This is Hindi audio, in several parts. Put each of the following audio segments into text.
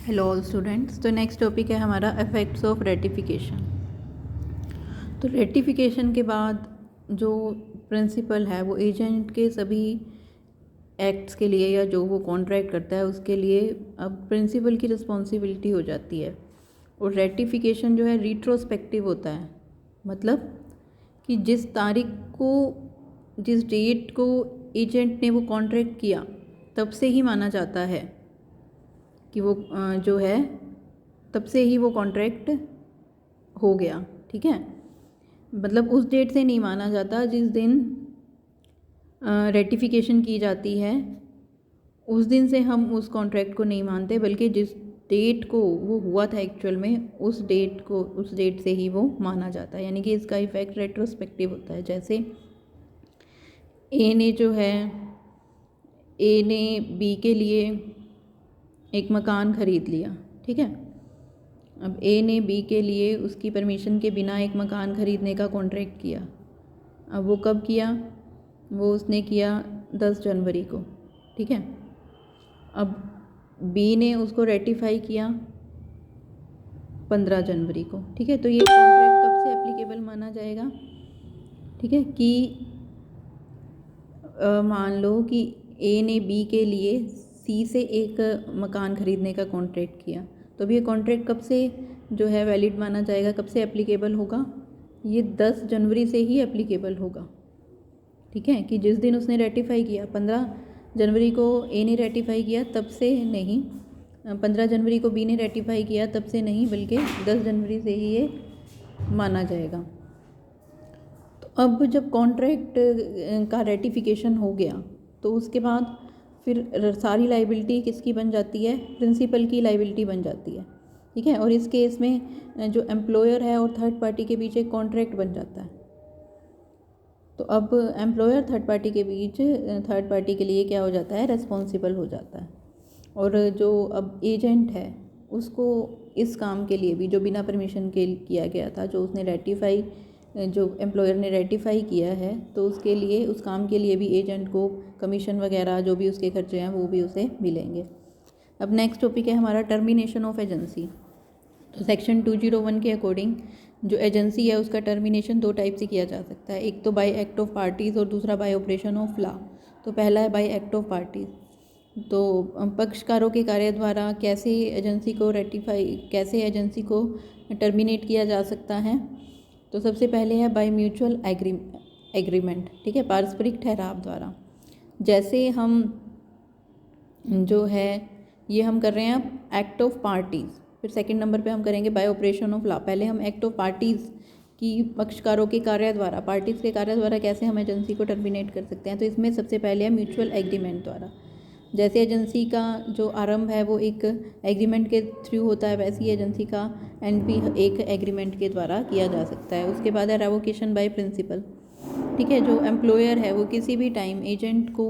Hello all students. तो नेक्स्ट टॉपिक है हमारा इफ़ेक्ट्स ऑफ रेटिफिकेशन। तो रेटिफिकेशन के बाद जो प्रिंसिपल है वो एजेंट के सभी एक्ट्स के लिए या जो वो कॉन्ट्रैक्ट करता है उसके लिए अब प्रिंसिपल की रिस्पॉन्सिबिलिटी हो जाती है। और रेटिफिकेशन जो है रिट्रोस्पेक्टिव होता है, मतलब कि जिस तारीख को, जिस डेट को एजेंट ने वो कॉन्ट्रैक्ट किया तब से ही माना जाता है कि वो जो है तब से ही वो कॉन्ट्रैक्ट हो गया। ठीक है, मतलब उस डेट से नहीं माना जाता जिस दिन रेटिफिकेशन की जाती है, उस दिन से हम उस कॉन्ट्रैक्ट को नहीं मानते, बल्कि जिस डेट को वो हुआ था एक्चुअल में उस डेट से ही वो माना जाता है। यानी कि इसका इफ़ेक्ट रेट्रोस्पेक्टिव होता है। जैसे ए ने बी के लिए एक मकान ख़रीद लिया। ठीक है, अब ए ने बी के लिए उसकी परमिशन के बिना एक मकान ख़रीदने का कॉन्ट्रैक्ट किया। अब वो कब किया? वो उसने किया 10 जनवरी को। ठीक है, अब बी ने उसको रेटिफाई किया 15 जनवरी को। ठीक है, तो ये कॉन्ट्रैक्ट कब से एप्लीकेबल माना जाएगा? ठीक है, कि मान लो कि ए ने बी के लिए सी से एक मकान ख़रीदने का कॉन्ट्रैक्ट किया, तो अब ये कॉन्ट्रैक्ट कब से जो है वैलिड माना जाएगा, कब से एप्लीकेबल होगा? ये 10 जनवरी से ही एप्लीकेबल होगा। ठीक है, कि जिस दिन उसने रेटिफाई किया, 15 जनवरी को ए ने रेटिफाई किया तब से नहीं, 15 जनवरी को बी ने रेटिफाई किया तब से नहीं, बल्कि 10 जनवरी से ही ये माना जाएगा। अब जब कॉन्ट्रैक्ट का रेटिफिकेशन हो गया तो उसके बाद फिर सारी लाइबिलिटी किसकी बन जाती है? प्रिंसिपल की लाइबिलिटी बन जाती है। ठीक है, और इस केस में जो एम्प्लॉयर है और थर्ड पार्टी के बीच एक कॉन्ट्रैक्ट बन जाता है। तो अब एम्प्लॉयर थर्ड पार्टी के बीच थर्ड पार्टी के लिए क्या हो जाता है? रेस्पॉन्सिबल हो जाता है। और जो अब एजेंट है उसको इस काम के लिए भी जो बिना परमिशन के किया गया था, जो उसने रेटिफाई, जो एम्प्लॉयर ने रेटिफाई किया है, तो उसके लिए, उस काम के लिए भी एजेंट को कमीशन वगैरह जो भी उसके खर्चे हैं वो भी उसे मिलेंगे। अब नेक्स्ट टॉपिक है हमारा टर्मिनेशन ऑफ एजेंसी। तो सेक्शन 201 के अकॉर्डिंग जो एजेंसी है उसका टर्मिनेशन 2 टाइप से किया जा सकता है। एक तो बाय एक्ट ऑफ पार्टीज़ और दूसरा बाय ऑपरेशन ऑफ लॉ। तो पहला है बाय एक्ट ऑफ पार्टीज़। तो पक्षकारों के कार्य द्वारा कैसे एजेंसी को टर्मिनेट किया जा सकता है? तो सबसे पहले है बाय म्यूचुअल एग्रीमेंट। ठीक है, पारस्परिक ठहराव द्वारा। जैसे हम जो है ये हम कर रहे हैं अब एक्ट ऑफ पार्टीज़, फिर सेकंड नंबर पे हम करेंगे बाय ऑपरेशन ऑफ लॉ। पहले हम एक्ट ऑफ पार्टीज़ की पक्षकारों के कार्य द्वारा, पार्टीज़ के कार्य द्वारा कैसे हम एजेंसी को टर्मिनेट कर सकते हैं। तो इसमें सबसे पहले है म्यूचुअल एग्रीमेंट द्वारा। जैसे एजेंसी का जो आरंभ है वो एक एग्रीमेंट के थ्रू होता है, वैसे ही एजेंसी का एंड भी एक एग्रीमेंट के द्वारा किया जा सकता है। उसके बाद है रेवोकेशन बाय प्रिंसिपल। ठीक है, जो एम्प्लॉयर है वो किसी भी टाइम एजेंट को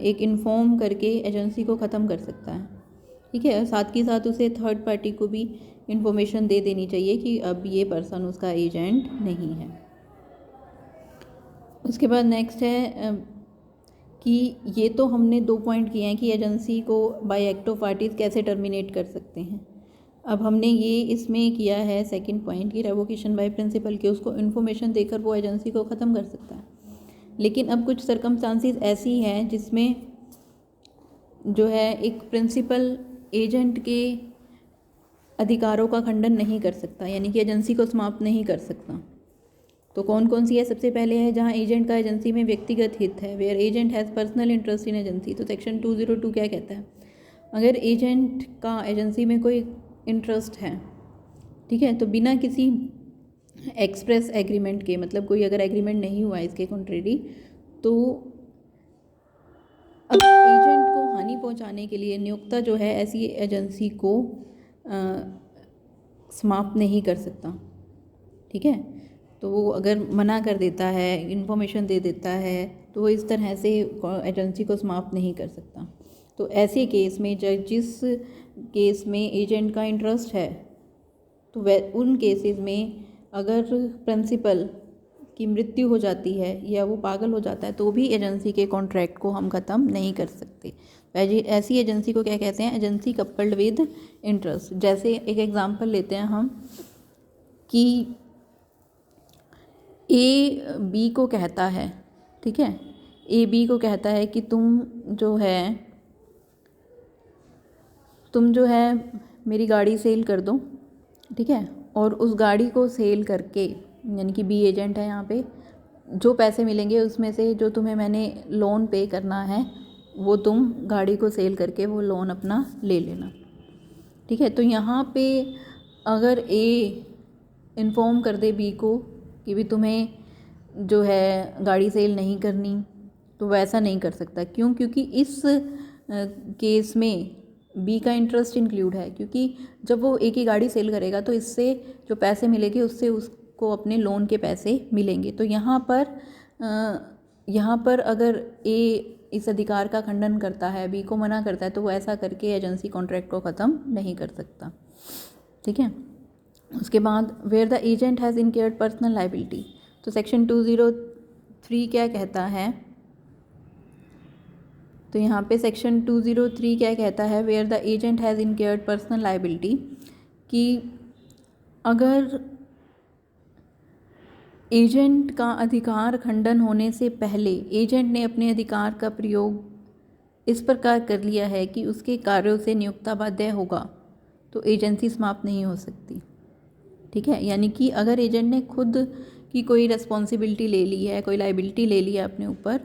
एक इन्फॉर्म करके एजेंसी को ख़त्म कर सकता है। ठीक है, साथ ही साथ उसे थर्ड पार्टी को भी इन्फॉर्मेशन दे देनी चाहिए कि अब ये पर्सन उसका एजेंट नहीं है। उसके बाद नेक्स्ट है कि ये तो हमने 2 पॉइंट किए हैं कि एजेंसी को बाय एक्ट ऑफ पार्टीज़ कैसे टर्मिनेट कर सकते हैं। अब हमने ये इसमें किया है सेकंड पॉइंट कि रेवोकेशन बाय प्रिंसिपल, के उसको इन्फॉर्मेशन देकर वो एजेंसी को ख़त्म कर सकता है। लेकिन अब कुछ सर्कमस्टांसिस ऐसी हैं जिसमें जो है एक प्रिंसिपल एजेंट के अधिकारों का खंडन नहीं कर सकता, यानी कि एजेंसी को समाप्त नहीं कर सकता। तो कौन कौन सी है? सबसे पहले है जहाँ एजेंट का एजेंसी में व्यक्तिगत हित है, where agent has personal interest in agency. तो सेक्शन 202 क्या कहता है? अगर एजेंट का एजेंसी में कोई इंटरेस्ट है, ठीक है, तो बिना किसी एक्सप्रेस एग्रीमेंट के, मतलब कोई अगर एग्रीमेंट नहीं हुआ इसके कॉन्ट्रेरी, तो अब एजेंट को हानि पहुंचाने के लिए नियोक्ता जो है ऐसी एजेंसी को समाप्त नहीं कर सकता। ठीक है, तो वो अगर मना कर देता है, इन्फॉर्मेशन दे देता है, तो वो इस तरह से एजेंसी को समाप्त नहीं कर सकता। तो ऐसे केस में जिस केस में एजेंट का इंटरेस्ट है, तो वह उन केसेस में अगर प्रिंसिपल की मृत्यु हो जाती है या वो पागल हो जाता है तो भी एजेंसी के कॉन्ट्रैक्ट को हम ख़त्म नहीं कर सकते। ऐसी एजेंसी को क्या कहते हैं? Agency coupled with interest. जैसे एक एग्जांपल लेते हैं हम कि ए बी को कहता है, ठीक है, ए बी को कहता है कि तुम जो है मेरी गाड़ी सेल कर दो, ठीक है, और उस गाड़ी को सेल करके, यानी कि बी एजेंट है यहाँ पे, जो पैसे मिलेंगे उसमें से जो तुम्हें मैंने लोन पे करना है वो तुम गाड़ी को सेल करके वो लोन अपना ले लेना, ठीक है। तो यहाँ पे अगर ए इन्फॉर्म कर दे बी को कि भी तुम्हें जो है गाड़ी सेल नहीं करनी, तो वैसा नहीं कर सकता। क्यों? क्योंकि इस केस में बी का इंटरेस्ट इंक्लूड है, क्योंकि जब वो ए की गाड़ी सेल करेगा तो इससे जो पैसे मिलेंगे उससे उसको अपने लोन के पैसे मिलेंगे। तो यहाँ पर अगर ए इस अधिकार का खंडन करता है, बी को मना करता है, तो वो ऐसा करके एजेंसी कॉन्ट्रैक्ट को ख़त्म नहीं कर सकता, ठीक है। उसके बाद where the agent has incurred personal liability, तो सेक्शन 203 क्या कहता है? तो यहाँ पे सेक्शन 203 क्या कहता है? Where the agent has incurred personal liability, कि अगर एजेंट का अधिकार खंडन होने से पहले एजेंट ने अपने अधिकार का प्रयोग इस प्रकार कर लिया है कि उसके कार्यों से नियोक्ता बाध्य होगा, तो एजेंसी समाप्त नहीं हो सकती, ठीक है। यानी कि अगर एजेंट ने खुद की कोई रिस्पॉन्सिबिलिटी ले ली है, कोई लाइबिलिटी ले ली है अपने ऊपर,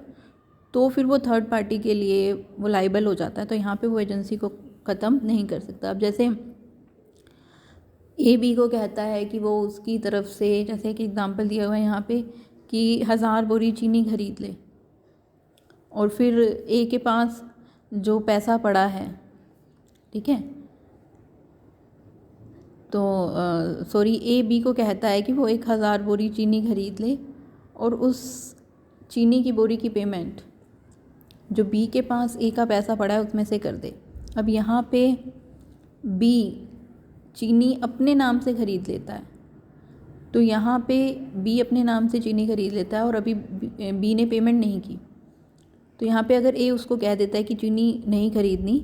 तो फिर वो थर्ड पार्टी के लिए वो लाइबल हो जाता है, तो यहाँ पे वो एजेंसी को ख़त्म नहीं कर सकता। अब जैसे ए बी को कहता है कि वो उसकी तरफ से, जैसे कि एग्जांपल दिया हुआ है यहाँ पे कि 1000 बोरी चीनी खरीद ले, और फिर ए के पास जो पैसा पड़ा है, ठीक है, तो ए बी को कहता है कि वो 1000 बोरी चीनी खरीद ले और उस चीनी की बोरी की पेमेंट जो बी के पास ए का पैसा पड़ा है उसमें से कर दे। अब यहाँ पे बी चीनी अपने नाम से ख़रीद लेता है, तो यहाँ पे बी अपने नाम से चीनी खरीद लेता है और अभी बी ने पेमेंट नहीं की, तो यहाँ पे अगर ए उसको कह देता है कि चीनी नहीं खरीदनी,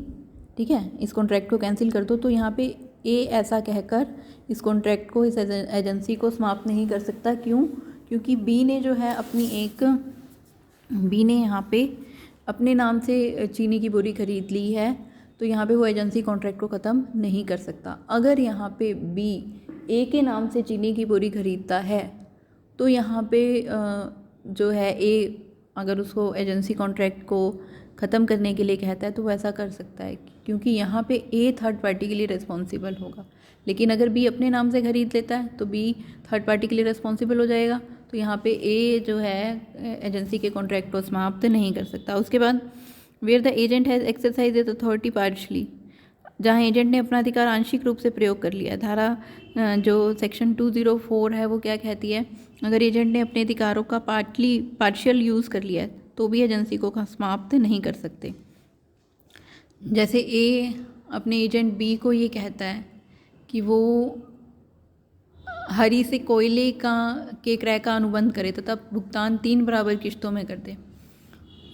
ठीक है, इस कॉन्ट्रैक्ट को कैंसिल कर दो, तो यहाँ पे ए ऐसा कहकर इस कॉन्ट्रैक्ट को, इस एजेंसी को समाप्त नहीं कर सकता। क्यों? क्योंकि बी ने जो है बी ने यहाँ पे अपने नाम से चीनी की बोरी खरीद ली है, तो यहाँ पे वो एजेंसी कॉन्ट्रैक्ट को ख़त्म नहीं कर सकता। अगर यहाँ पे बी ए के नाम से चीनी की बोरी खरीदता है, तो यहाँ पे जो है ए अगर उसको एजेंसी कॉन्ट्रैक्ट को ख़त्म करने के लिए कहता है तो वो ऐसा कर सकता है, क्योंकि यहाँ पे ए थर्ड पार्टी के लिए रिस्पॉन्सिबल होगा। लेकिन अगर बी अपने नाम से ख़रीद लेता है तो बी थर्ड पार्टी के लिए रिस्पॉन्सिबल हो जाएगा, तो यहाँ पे ए जो है एजेंसी के कॉन्ट्रैक्ट को समाप्त नहीं कर सकता। उसके बाद where the agent has exercise it authority partially, जहाँ एजेंट ने अपना अधिकार आंशिक रूप से प्रयोग कर लिया। धारा जो सेक्शन 204 है वो क्या कहती है? अगर एजेंट ने अपने अधिकारों का पार्शियल यूज़ कर लिया है तो भी एजेंसी को समाप्त नहीं कर सकते। जैसे ए अपने एजेंट बी को ये कहता है कि वो हरी से कोयले के क्रय का अनुबंध करे तथा भुगतान 3 बराबर किश्तों में कर दे,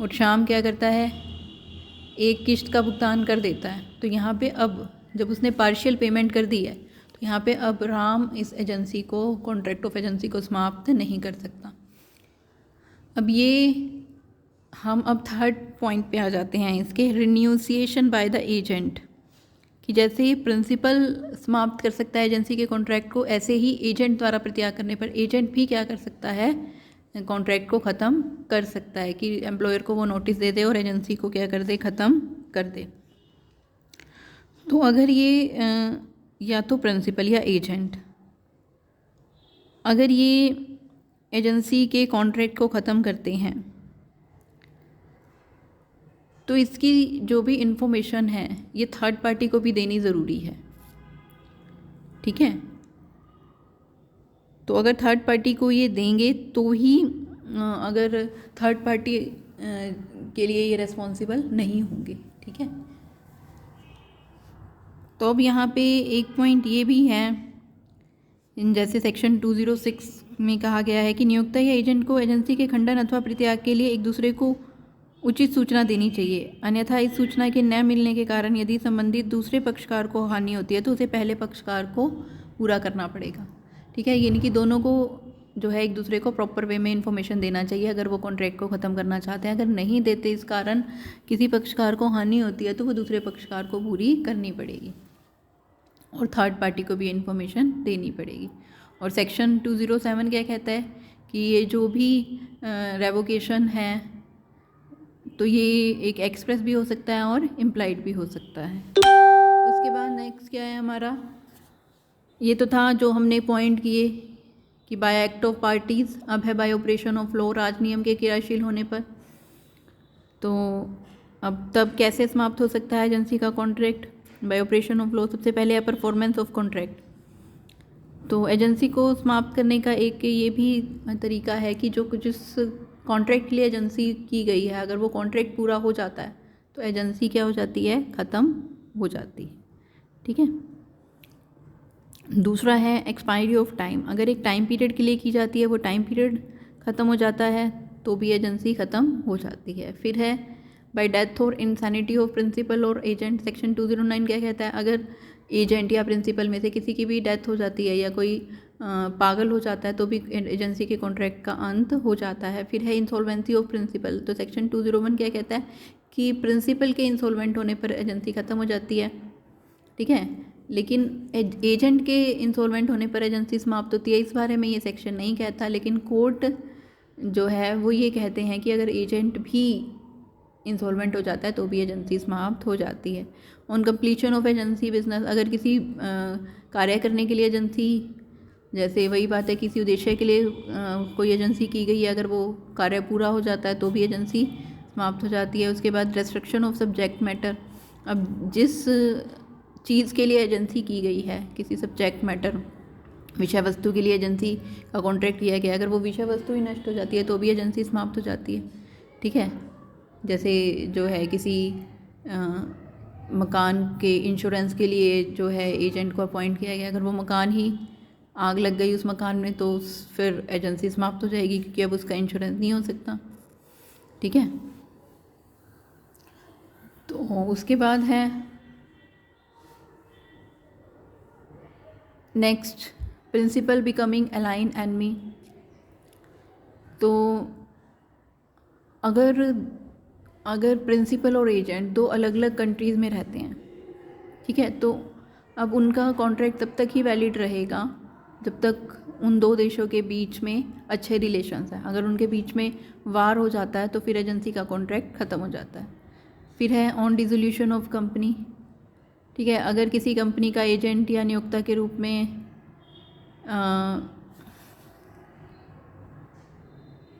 और शाम क्या करता है? एक किश्त का भुगतान कर देता है। तो यहाँ पे अब जब उसने पार्शियल पेमेंट कर दी है तो यहाँ पे अब राम इस एजेंसी को, कॉन्ट्रैक्ट ऑफ एजेंसी को समाप्त नहीं कर सकता। अब ये हम अब थर्ड पॉइंट पे आ जाते हैं इसके, रिन्यूसिएशन बाय द एजेंट, कि जैसे ही प्रिंसिपल समाप्त कर सकता है एजेंसी के कॉन्ट्रैक्ट को, ऐसे ही एजेंट द्वारा प्रत्याग करने पर एजेंट भी क्या कर सकता है? कॉन्ट्रैक्ट को ख़त्म कर सकता है, कि एम्प्लॉयर को वो नोटिस दे दे और एजेंसी को क्या कर दे? ख़त्म कर दे। तो अगर ये या तो प्रिंसिपल या एजेंट अगर ये एजेंसी के कॉन्ट्रैक्ट को ख़त्म करते हैं तो इसकी जो भी इंफॉर्मेशन है ये थर्ड पार्टी को भी देनी ज़रूरी है, ठीक है। तो अगर थर्ड पार्टी को ये देंगे तो ही अगर थर्ड पार्टी के लिए ये रिस्पॉन्सिबल नहीं होंगे, ठीक है। तो अब यहाँ पे एक पॉइंट ये भी है, जैसे सेक्शन 206 में कहा गया है कि नियोक्ता या एजेंट को एजेंसी के खंडन अथवा प्रत्याग के लिए एक दूसरे को उचित सूचना देनी चाहिए, अन्यथा इस सूचना के न मिलने के कारण यदि संबंधित दूसरे पक्षकार को हानि होती है तो उसे पहले पक्षकार को पूरा करना पड़ेगा। ठीक है, यानी कि दोनों को जो है एक दूसरे को प्रॉपर वे में इन्फॉर्मेशन देना चाहिए अगर वो कॉन्ट्रैक्ट को ख़त्म करना चाहते हैं। अगर नहीं देते, इस कारण किसी पक्षकार को हानि होती है तो वो दूसरे पक्षकार को पूरी करनी पड़ेगी और थर्ड पार्टी को भी इन्फॉर्मेशन देनी पड़ेगी। और सेक्शन 207 क्या कहता है कि ये जो भी रेवोकेशन है तो ये एक एक्सप्रेस भी हो सकता है और इम्प्लाइड भी हो सकता है। उसके बाद नेक्स्ट क्या है हमारा, ये तो था जो हमने पॉइंट किए कि बाय एक्ट ऑफ पार्टीज़, अब है बाय ऑपरेशन ऑफ लॉ, राज नियम के क्रियाशील होने पर। तो अब तब कैसे समाप्त हो सकता है एजेंसी का contract by operation of law? सबसे पहले है परफॉर्मेंस ऑफ कॉन्ट्रैक्ट। तो एजेंसी को समाप्त करने का एक ये भी तरीका है कि जो जिस कॉन्ट्रैक्ट के लिए एजेंसी की गई है, अगर वो कॉन्ट्रैक्ट पूरा हो जाता है तो एजेंसी क्या हो जाती है, ख़त्म हो जाती है। ठीक है। दूसरा है एक्सपायरी ऑफ टाइम, अगर एक टाइम पीरियड के लिए की जाती है, वो टाइम पीरियड ख़त्म हो जाता है तो भी एजेंसी ख़त्म हो जाती है। फिर है बाय डेथ और इंसैनिटी ऑफ प्रिंसिपल और एजेंट, सेक्शन 209 क्या कहता है, अगर एजेंट या प्रिंसिपल में से किसी की भी डेथ हो जाती है या कोई पागल हो जाता है तो भी एजेंसी के कॉन्ट्रैक्ट का अंत हो जाता है। फिर है इंसॉल्वेंसी ऑफ प्रिंसिपल, तो सेक्शन 201 क्या कहता है कि प्रिंसिपल के इंसॉल्वेंट होने पर एजेंसी ख़त्म हो जाती है। ठीक है, लेकिन एजेंट के इंसॉल्वेंट होने पर एजेंसी समाप्त होती है, इस बारे में ये सेक्शन नहीं कहता, लेकिन कोर्ट जो है वो ये कहते हैं कि अगर एजेंट भी इंसॉल्वेंट हो जाता है तो भी एजेंसी समाप्त हो जाती है। On completion of agency business, अगर किसी कार्य करने के लिए एजेंसी, जैसे वही बात है किसी उद्देश्य के लिए कोई एजेंसी की गई है, अगर वो कार्य पूरा हो जाता है तो भी एजेंसी समाप्त हो जाती है। उसके बाद रेस्ट्रिक्शन ऑफ सब्जेक्ट मैटर, अब जिस चीज़ के लिए एजेंसी की गई है, किसी सब्जेक्ट मैटर विषय वस्तु के लिए एजेंसी का कॉन्ट्रैक्ट किया गया, अगर वो विषय वस्तु ही नष्ट हो जाती है तो भी एजेंसी समाप्त हो जाती है। ठीक है, जैसे जो है किसी मकान के इंश्योरेंस के लिए जो है एजेंट को अपॉइंट किया गया, अगर वो मकान ही आग लग गई उस मकान में तो फिर एजेंसी समाप्त हो जाएगी क्योंकि अब उसका इंश्योरेंस नहीं हो सकता। ठीक है, तो उसके बाद है next principal becoming alien enemy. तो अगर प्रिंसिपल और एजेंट दो अलग अलग कंट्रीज़ में रहते हैं, ठीक है, तो अब उनका कॉन्ट्रैक्ट तब तक ही वैलिड रहेगा जब तक उन दो देशों के बीच में अच्छे रिलेशंस हैं। अगर उनके बीच में वार हो जाता है तो फिर एजेंसी का कॉन्ट्रैक्ट ख़त्म हो जाता है। फिर है ऑन डिसोल्यूशन ऑफ कंपनी। ठीक है, अगर किसी कंपनी का एजेंट या नियोक्ता के रूप में